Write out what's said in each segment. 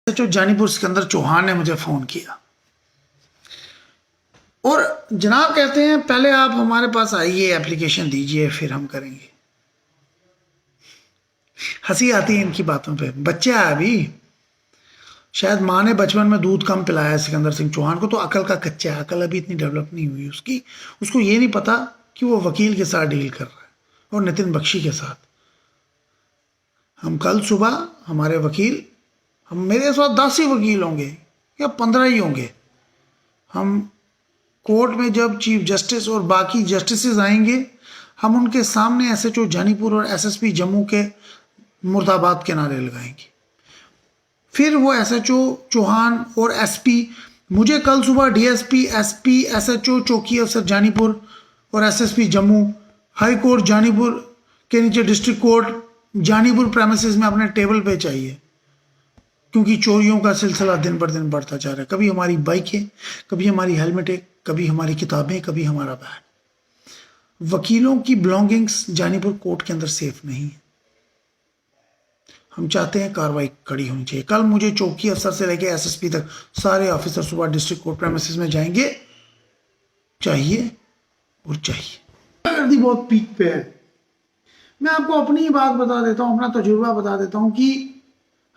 जो जानीपुर सिकंदर चौहान ने मुझे फ़ोन किया और जनाब कहते हैं पहले आप हमारे पास आइए, एप्लीकेशन दीजिए, फिर हम करेंगे। हंसी आती है इनकी बातों पे। बच्चा है अभी, शायद माँ ने बचपन में दूध कम पिलाया है सिकंदर सिंह चौहान को, तो अकल का कच्चा है, अकल अभी इतनी डेवलप नहीं हुई उसकी। उसको ये नहीं पता कि वो वकील के साथ डील कर रहा है और नितिन बख्शी के साथ। हम कल सुबह हमारे वकील, हम मेरे साथ 10 ही वकील होंगे या 15 ही होंगे। हम कोर्ट में जब चीफ जस्टिस और बाकी जस्टिसेस आएंगे, हम उनके सामने एसएचओ जानीपुर और एसएसपी जम्मू के मुर्दाबाद के नारे लगाएंगे। फिर वो एसएचओ चौहान और एसपी, मुझे कल सुबह डीएसपी, एसपी, एसएचओ चौकी अफसर जानीपुर और SSP Jammu, high court Janipur के नीचे डिस्ट्रिक्ट कोर्ट जानीपुर प्रेमिसेस में अपने टेबल पे चाहिए, क्योंकि चोरियों का सिलसिला दिन पर दिन बढ़ता जा रहा है। कभी हमारी बाइकें, कभी हमारी हेलमेटें, कभी हमारी किताबें, कभी हमारा बैग। वकीलों की बिलोंगिंग्स जानीपुर कोर्ट के अंदर सेफ नहीं है। हम चाहते हैं कार्रवाई कड़ी होनी चाहिए। कल मुझे चौकी अफसर से लेकर एसएसपी तक सारे ऑफिसर सुबह डिस्ट्रिक्ट कोर्ट प्रेमिसेस में जाएंगे। चाहिए और चाहिए। गर्दी बहुत पीक पे है। मैं आपको अपनी ही बात बता देता हूँ, अपना तजुर्बा बता देता हूँ कि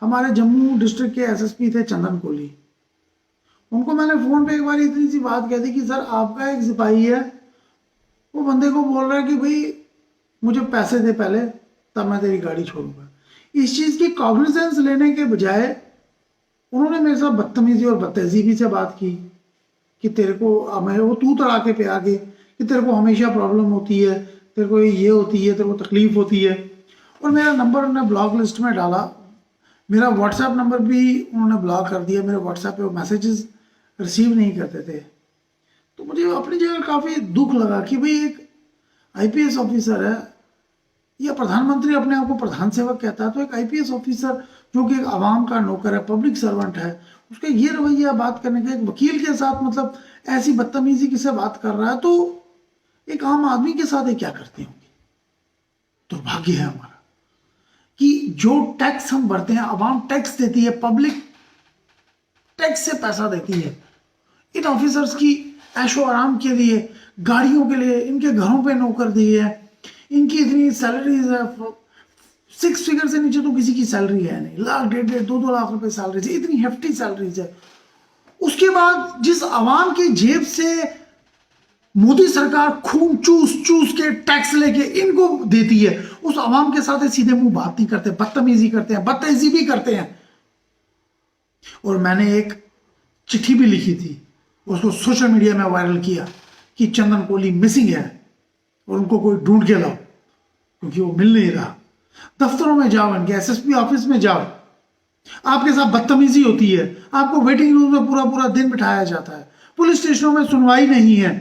हमारे जम्मू डिस्ट्रिक्ट के एसएसपी थे चंदन कोहली। उनको मैंने फ़ोन पे एक बार इतनी सी बात कह दी कि सर आपका एक सिपाही है, वो बंदे को बोल रहा है कि भाई मुझे पैसे दे पहले, तब मैं तेरी गाड़ी छोड़ूंगा। इस चीज़ की कॉग्निजेंस लेने के बजाय उन्होंने मेरे साथ बदतमीजी और बदतहजीबी से बात की कि तेरे को, मैं वो तू तड़ाके पे आ गए कि तेरे को हमेशा प्रॉब्लम होती है, तेरे को ये होती है, तेरे को तकलीफ होती है। और मेरा नंबर उन्होंने ब्लॉक लिस्ट में डाला। मेरा व्हाट्सएप नंबर भी उन्होंने ब्लॉक कर दिया। मेरे व्हाट्सएप पे वो मैसेजेस रिसीव नहीं करते थे। तो मुझे अपनी जगह काफ़ी दुख लगा कि भाई एक आईपीएस ऑफिसर है या प्रधानमंत्री अपने आप को प्रधान सेवक कहता है, तो एक आईपीएस ऑफिसर जो कि एक आवाम का नौकर है, पब्लिक सर्वेंट है, उसका ये रवैया बात करने का, एक वकील के साथ मतलब ऐसी बदतमीजी की से बात कर रहा है, तो एक आम आदमी के साथ ये क्या करते होंगे। दुर्भाग्य है हमारा कि जो टैक्स हम भरते हैं, आवाम टैक्स देती है, पब्लिक टैक्स से पैसा देती है इन ऑफिसर्स की ऐशो आराम के लिए, गाड़ियों के लिए, इनके घरों पे नौकर दिए है, इनकी इतनी सैलरीज है, 6 फिगर से नीचे तो किसी की सैलरी है नहीं, लाख, 1.5, 2 लाख रुपए सैलरीज है, इतनी हेफ्टी सैलरीज है। उसके बाद जिस आवाम की जेब से मोदी सरकार खून चूस चूस के टैक्स लेके इनको देती है, उस आवाम के साथ सीधे मुंह बात नहीं करते, बदतमीजी करते हैं, बदतहजीबी करते हैं। और मैंने एक चिट्ठी भी लिखी थी, उसको सोशल मीडिया में वायरल किया कि चंदन कोहली मिसिंग है और उनको कोई ढूंढ के लाओ, क्योंकि वो मिल नहीं रहा। दफ्तरों में जाओ, इनके एसएसपी ऑफिस में जाओ, आपके साथ बदतमीजी होती है, आपको वेटिंग रूम में पूरा पूरा दिन बिठाया जाता है, पुलिस स्टेशनों में सुनवाई नहीं है।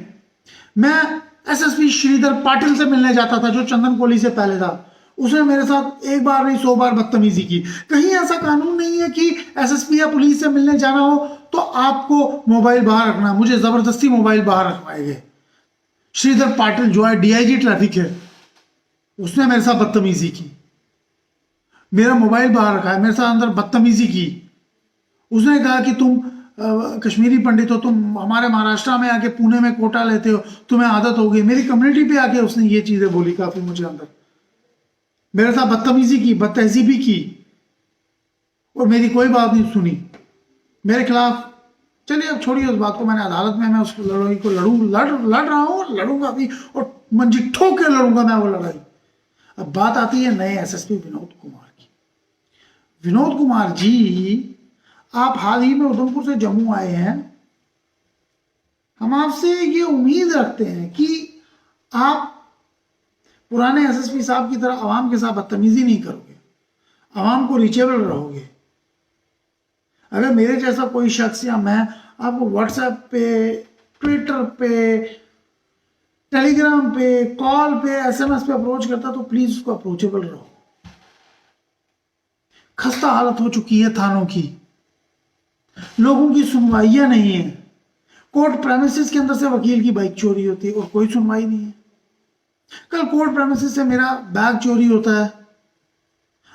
मैं एसएसपी श्रीधर पाटिल से मिलने जाता था, जो चंदन कोहली से पहले था। उसने मेरे साथ एक बार नहीं 100 बार बदतमीजी की। कहीं ऐसा कानून नहीं है कि एसएसपी या पुलिस से मिलने जाना हो तो आपको मोबाइल बाहर रखना। मुझे जबरदस्ती मोबाइल बाहर रखवाए गए। श्रीधर पाटिल जो है डीआईजी ट्रैफिक है, उसने मेरे साथ बदतमीजी की, मेरा मोबाइल बाहर रखा है, मेरे साथ अंदर बदतमीजी की। उसने कहा कि तुम कश्मीरी पंडित हो, तुम हमारे महाराष्ट्र में आके पुणे में कोटा लेते हो, तुम्हें आदत हो गई। मेरी कम्युनिटी पे आके उसने ये चीजें बोली, काफी मुझे अंदर मेरे साथ बदतमीजी की, बदतहजीबी की, और मेरी कोई बात नहीं सुनी मेरे खिलाफ। चलिए अब छोड़िए उस बात को, मैंने अदालत में मैं उस लड़ाई को लड़ रहा हूँ, लड़ूंगा भी, और मंजी ठोक के लड़ूंगा मैं वो लड़ाई। अब बात आती है नए एसएसपी विनोद कुमार की। विनोद कुमार जी, आप हाल ही में उधमपुर से जम्मू आए हैं। हम आपसे ये उम्मीद रखते हैं कि आप पुराने एसएसपी साहब की तरह आवाम के साथ बदतमीजी नहीं करोगे, आवाम को रीचेबल रहोगे। अगर मेरे जैसा कोई शख्स या मैं आपको व्हाट्सएप पे, ट्विटर पे, टेलीग्राम पे, कॉल पे, एसएमएस पे अप्रोच करता, तो प्लीज उसको अप्रोचेबल रहो। खस्ता हालत हो चुकी है थानों की, लोगों की सुनवाइयां नहीं है। कोर्ट प्रेमिसेस के अंदर से वकील की बाइक चोरी होती है और कोई सुनवाई नहीं है। कल कोर्ट प्रेमिसेस से मेरा बैग चोरी होता है।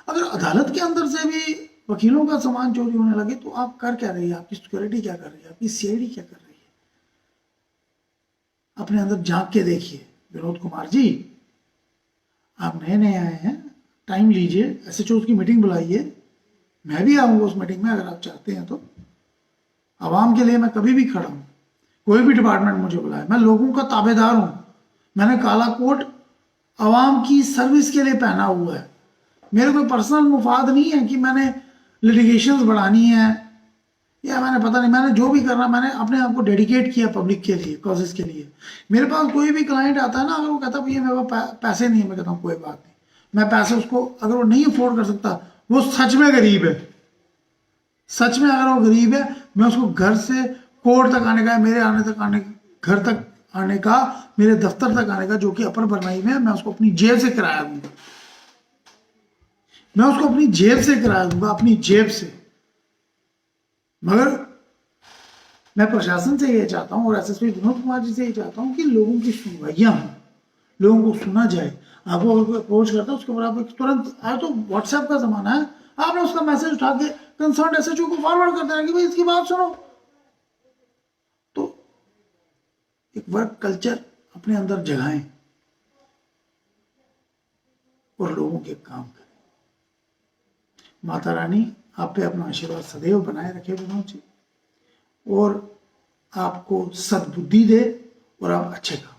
अगर अदालत के अंदर से भी वकीलों का सामान चोरी होने लगे तो आप कर क्या रही है, आपकी सिक्योरिटी क्या कर रही है, आपकी सीआईडी क्या कर रही है? अपने अंदर झांक के देखिए। विनोद कुमार जी, आप नए नए आए हैं, टाइम लीजिए, एसएचओ की मीटिंग बुलाइए, मैं भी आऊंगा उस मीटिंग में अगर आप चाहते हैं तो। आवाम के लिए मैं कभी भी खड़ा हूं, कोई भी डिपार्टमेंट मुझे बुलाए, मैं लोगों का ताबेदार हूं। मैंने काला कोट आवाम की सर्विस के लिए पहना हुआ है। मेरे कोई पर्सनल मुफाद नहीं है कि मैंने लिटिगेशंस बढ़ानी है या मैंने पता नहीं, मैंने जो भी करना मैंने अपने आप को डेडिकेट किया पब्लिक के लिए, कॉजेज के लिए। मेरे पास कोई भी क्लाइंट आता है ना, अगर वो कहता है भैया मेरे पास पैसे नहीं है, मैं कहता हूँ कोई बात नहीं, मैं पैसे उसको, अगर वो नहीं अफोर्ड कर सकता, वो सच में गरीब है, सच में अगर वो गरीब है, मैं उसको घर से कोर्ट तक आने का, मेरे आने तक आने, घर तक आने का, मेरे दफ्तर तक आने का, जो कि अपर बरनाई में है, मैं उसको अपनी जेब से किराया दूंगा। मैं उसको अपनी जेब से किराया दूंगा, अपनी जेब से। मगर मैं प्रशासन से ये चाहता हूँ और एसएसपी विनोद कुमार जी से ये चाहता हूँ कि लोगों की सुनवाइयाँ हों, लोगों को सुना जाए। आपको अगर कोई अप्रोच करता है उसके ऊपर आप तुरंत, आज तो व्हाट्सएप का जमाना है, आपने उसका मैसेज उठा के कंसर्न एसएचओ को फॉरवर्ड कर देना कि भाई इसकी बात सुनो। तो एक वर्क कल्चर अपने अंदर जगाएं और लोगों के काम करें। माता रानी आप पे अपना आशीर्वाद सदैव बनाए रखे विनोद जी, और आपको सद्बुद्धि दे और आप अच्छे काम